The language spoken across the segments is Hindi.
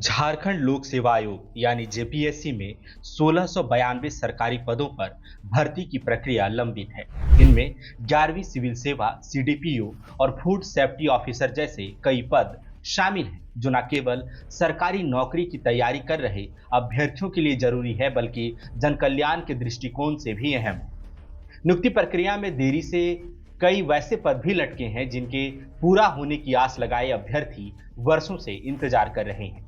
झारखंड लोक सेवा आयोग यानी जेपीएससी में 1692 सरकारी पदों पर भर्ती की प्रक्रिया लंबित है। इनमें 11वीं सिविल सेवा, सीडीपीओ और फूड सेफ्टी ऑफिसर जैसे कई पद शामिल हैं, जो न केवल सरकारी नौकरी की तैयारी कर रहे अभ्यर्थियों के लिए जरूरी है, बल्कि जनकल्याण के दृष्टिकोण से भी अहम है। नियुक्ति प्रक्रिया में देरी से कई वैसे पद भी लटके हैं जिनके पूरा होने की आस लगाए अभ्यर्थी वर्षों से इंतजार कर रहे हैं।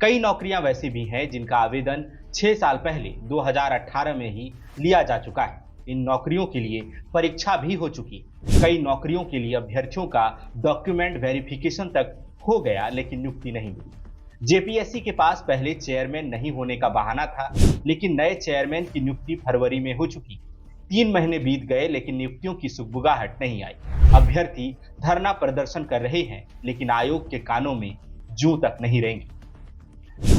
कई नौकरियां वैसी भी हैं जिनका आवेदन 6 साल पहले 2018 में ही लिया जा चुका है। इन नौकरियों के लिए परीक्षा भी हो चुकी है। कई नौकरियों के लिए अभ्यर्थियों का डॉक्यूमेंट वेरिफिकेशन तक हो गया, लेकिन नियुक्ति नहीं मिली। जेपीएससी के पास पहले चेयरमैन नहीं होने का बहाना था, लेकिन नए चेयरमैन की नियुक्ति फरवरी में हो चुकी। 3 महीने बीत गए, लेकिन नियुक्तियों की सुगबुगाहट नहीं आई। अभ्यर्थी धरना प्रदर्शन कर रहे हैं, लेकिन आयोग के कानों में जूं तक नहीं रेंगी।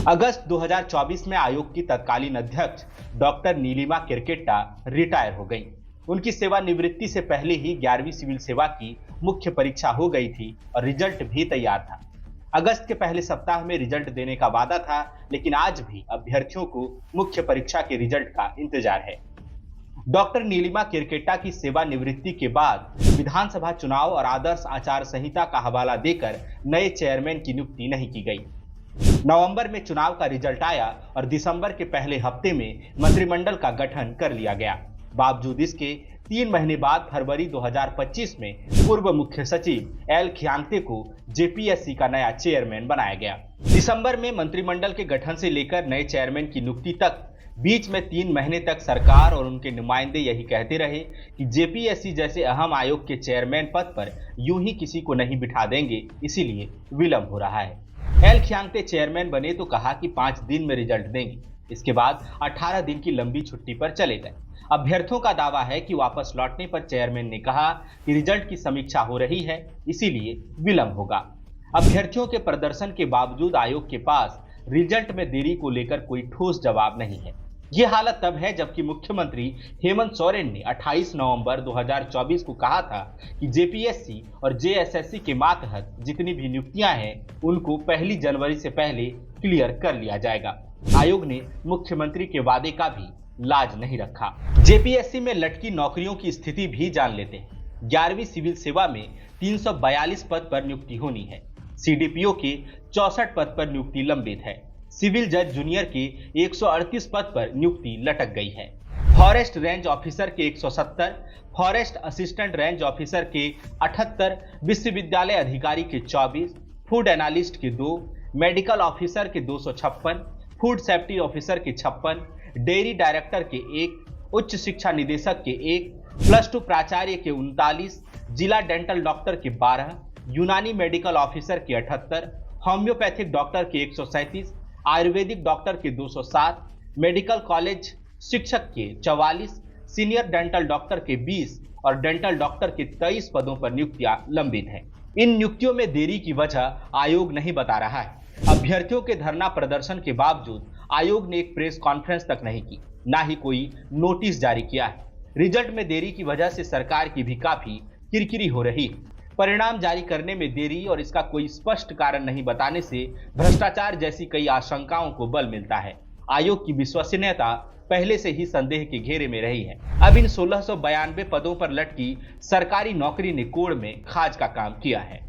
अगस्त 2024 में आयोग की तत्कालीन अध्यक्ष डॉक्टर नीलिमा किरकेट्टा रिटायर हो गईं। उनकी सेवानिवृत्ति से पहले ही 11वीं सिविल सेवा की मुख्य परीक्षा हो गई थी और रिजल्ट भी तैयार था। अगस्त के पहले सप्ताह में रिजल्ट देने का वादा था, लेकिन आज भी अभ्यर्थियों को मुख्य परीक्षा के रिजल्ट का इंतजार है। डॉक्टर नीलिमा किरकेट्टा की सेवानिवृत्ति के बाद विधानसभा चुनाव और आदर्श आचार संहिता का हवाला देकर नए चेयरमैन की नियुक्ति नहीं की गई। नवंबर में चुनाव का रिजल्ट आया और दिसंबर के पहले हफ्ते में मंत्रिमंडल का गठन कर लिया गया। बावजूद इसके 3 महीने बाद फरवरी 2025 में पूर्व मुख्य सचिव एल खियांगते को जेपीएससी का नया चेयरमैन बनाया गया। दिसंबर में मंत्रिमंडल के गठन से लेकर नए चेयरमैन की नियुक्ति तक बीच में 3 महीने तक सरकार और उनके नुमाइंदे यही कहते रहे कि जेपीएससी जैसे अहम आयोग के चेयरमैन पद पर यूं ही किसी को नहीं बिठा देंगे, इसीलिए विलंब हो रहा है। एल खियांगते चेयरमैन बने तो कहा कि 5 दिन में रिजल्ट देंगे, इसके बाद 18 दिन की लंबी छुट्टी पर चले गए। अभ्यर्थियों का दावा है कि वापस लौटने पर चेयरमैन ने कहा कि रिजल्ट की समीक्षा हो रही है, इसीलिए विलंब होगा। अभ्यर्थियों के प्रदर्शन के बावजूद आयोग के पास रिजल्ट में देरी को लेकर कोई ठोस जवाब नहीं है। ये हालत तब है जबकि मुख्यमंत्री हेमंत सोरेन ने 28 नवंबर 2024 को कहा था कि जेपीएससी और जेएसएससी के मातहत जितनी भी नियुक्तियां हैं उनको 1 जनवरी से पहले क्लियर कर लिया जाएगा। आयोग ने मुख्यमंत्री के वादे का भी लाज नहीं रखा। जेपीएससी में लटकी नौकरियों की स्थिति भी जान लेते हैं। 11वीं सिविल सेवा में 342 पद पर नियुक्ति होनी है। सीडीपीओ के 64 पद पर नियुक्ति लंबित है। सिविल जज जूनियर के 138 पद पर नियुक्ति लटक गई है। फॉरेस्ट रेंज ऑफिसर के 170, फॉरेस्ट असिस्टेंट रेंज ऑफिसर के 78, विश्वविद्यालय अधिकारी के 24, फूड एनालिस्ट के 2, मेडिकल ऑफिसर के 256, फूड सेफ्टी ऑफिसर के 56, डेयरी डायरेक्टर के 1, उच्च शिक्षा निदेशक के 1, +2 प्राचार्य के 39, जिला डेंटल डॉक्टर के 12, यूनानी मेडिकल ऑफिसर के 78, होम्योपैथिक डॉक्टर के 137, आयुर्वेदिक डॉक्टर के 207, मेडिकल कॉलेज शिक्षक के 44, सीनियर डेंटल डॉक्टर के 20 और डेंटल डॉक्टर के 23 पदों पर नियुक्तियां लंबित हैं। इन नियुक्तियों में देरी की वजह आयोग नहीं बता रहा है। अभ्यर्थियों के धरना प्रदर्शन के बावजूद आयोग ने एक प्रेस कॉन्फ्रेंस तक नहीं की, ना ही कोई नोटिस जारी किया है। रिजल्ट में देरी की वजह से सरकार की भी काफी किरकिरी हो रही है। परिणाम जारी करने में देरी और इसका कोई स्पष्ट कारण नहीं बताने से भ्रष्टाचार जैसी कई आशंकाओं को बल मिलता है। आयोग की विश्वसनीयता पहले से ही संदेह के घेरे में रही है। अब इन 1692 पदों पर लटकी सरकारी नौकरी ने कोड़ में खाज का काम किया है।